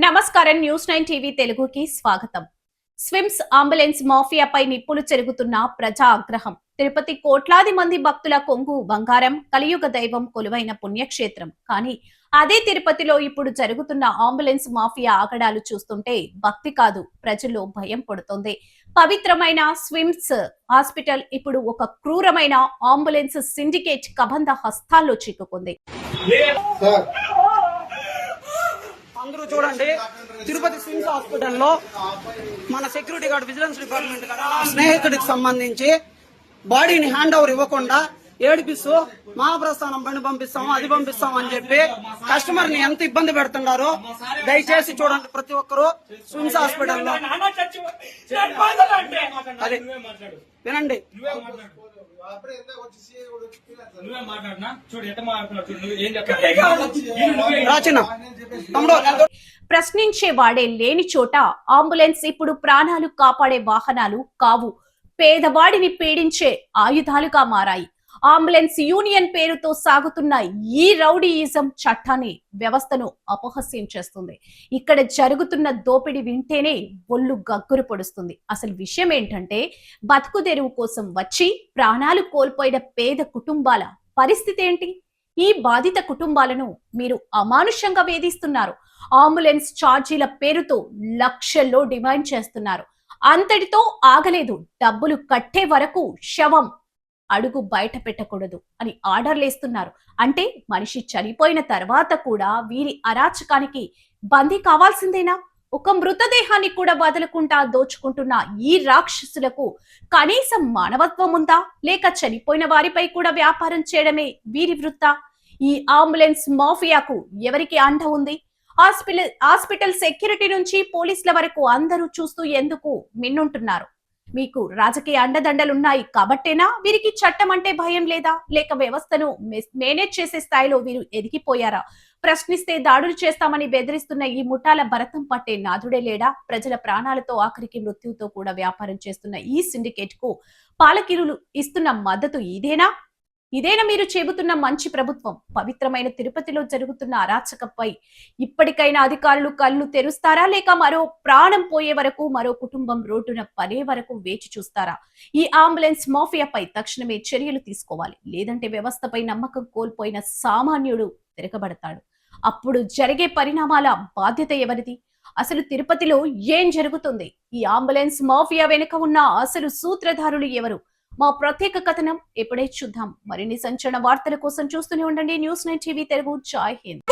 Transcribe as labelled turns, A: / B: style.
A: నమస్కారం news 9 TV తెలుగుకి స్వాగతం. స్విమ్స్ అంబులెన్స్ మాఫియాపై నిప్పులు చెరుగుతున్న ప్రజా ఆగ్రహం. తిరుపతి కోట్లాది మంది భక్తుల కొంగు బంగారం, కలియుగ దైవం కొలువైన పుణ్యక్షేత్రం. కానీ అదే తిరుపతిలో ఇప్పుడు జరుగుతున్న అంబులెన్స్ మాఫియా ఆగడాలు చూస్తుంటే భక్తి కాదు, ప్రజల్లో భయం పడుతోంది. పవిత్రమైన స్విమ్స్ హాస్పిటల్ ఇప్పుడు ఒక క్రూరమైన అంబులెన్స్ సిండికేట్ కబంధ హస్తాల్లో చిక్కుకుంది.
B: అందరూ చూడండి, తిరుపతి స్విమ్స్ హాస్పిటల్లో మన సెక్యూరిటీ గార్డ్, విజిలెన్స్ డిపార్ట్మెంట్ గారు నా స్నేహితుడికి సంబంధించి బాడీని హ్యాండ్ ఓవర్ ఇవ్వకుండా ఏడిపిస్తూ మహాప్రస్థానం బండి పంపిస్తాము, అది పంపిస్తాం అని చెప్పి కస్టమర్ ని ఎంత ఇబ్బంది పెడుతున్నారో దయచేసి చూడండి ప్రతి ఒక్కరు. స్విమ్స్ హాస్పిటల్లో అది వినండి.
A: ప్రశ్నించే వాడే లేని చోట అంబులెన్స్ ఇప్పుడు ప్రాణాలు కాపాడే వాహనాలు కావు, పేదవాడిని పీడించే ఆయుధాలుగా మారాయి. అంబులెన్స్ యూనియన్ పేరుతో సాగుతున్న ఈ రౌడీయిజం చట్టాన్ని, వ్యవస్థను అపహాస్యం చేస్తుంది. ఇక్కడ జరుగుతున్న దోపిడీ వింటేనే ఒళ్ళు గగ్గురు పొడుస్తుంది. అసలు విషయం ఏంటంటే, బతుకుదెరువు కోసం వచ్చి ప్రాణాలు కోల్పోయిన పేద కుటుంబాల పరిస్థితి ఏంటి? ఈ బాధిత కుటుంబాలను మీరు అమానుషంగా వేధిస్తున్నారు. అంబులెన్స్ ఛార్జీల పేరుతో లక్షల్లో డిమాండ్ చేస్తున్నారు. అంతటితో ఆగలేదు, డబ్బులు కట్టే వరకు శవం అడుగు బయట పెట్టకూడదు అని ఆర్డర్లేస్తున్నారు. అంటే మనిషి చనిపోయిన తర్వాత కూడా వీరి అరాచకానికి బందీ కావాల్సిందేనా? ఒక మృతదేహాన్ని కూడా వదలకుండా దోచుకుంటున్న ఈ రాక్షసులకు కనీసం మానవత్వం ఉందా? లేక చనిపోయిన వారిపై కూడా వ్యాపారం చేయడమే వీరి వృత్తా? ఈ అంబులెన్స్ మాఫియాకు ఎవరికి అండ ఉంది? హాస్పిటల్ సెక్యూరిటీ నుంచి పోలీసుల వరకు అందరూ చూస్తూ ఎందుకు మిన్నుంటున్నారు? మీకు రాజకీయ అండదండలున్నాయి కాబట్టేనా వీరికి చట్టం అంటే భయం లేదా? లేక వ్యవస్థను మేనేజ్ చేసే స్థాయిలో వీరు ఎదిగిపోయారా? ప్రశ్నిస్తే దాడులు చేస్తామని బెదిరిస్తున్న ఈ ముఠాల భరతం పట్టే నాదుడే లేడా? ప్రజల ప్రాణాలతో ఆఖరికి మృత్యుతో కూడా వ్యాపారం చేస్తున్న ఈ సిండికేట్ కు పాలకీరులు ఇస్తున్న మద్దతు ఇదేనా మీరు చెబుతున్న మంచి ప్రభుత్వం? పవిత్రమైన తిరుపతిలో జరుగుతున్న అరాచకంపై ఇప్పటికైనా అధికారులు కళ్ళు తెరుస్తారా? లేక మరో ప్రాణం పోయే వరకు, మరో కుటుంబం రోడ్డున పడే వరకు వేచి చూస్తారా? ఈ అంబులెన్స్ మాఫియాపై తక్షణమే చర్యలు తీసుకోవాలి. లేదంటే వ్యవస్థపై నమ్మకం కోల్పోయిన సామాన్యుడు తిరగబడతాడు. అప్పుడు జరిగే పరిణామాల బాధ్యత ఎవరిది? అసలు తిరుపతిలో ఏం జరుగుతుంది? ఈ అంబులెన్స్ మాఫియా వెనుక ఉన్న అసలు సూత్రధారులు ఎవరు? మా ప్రత్యేక కథనం ఎప్పుడే చూద్దాం. మరిన్ని సంచలన వార్తల కోసం చూస్తూనే ఉండండి న్యూస్ 9 టీవీ తెలుగు. జై హింద్.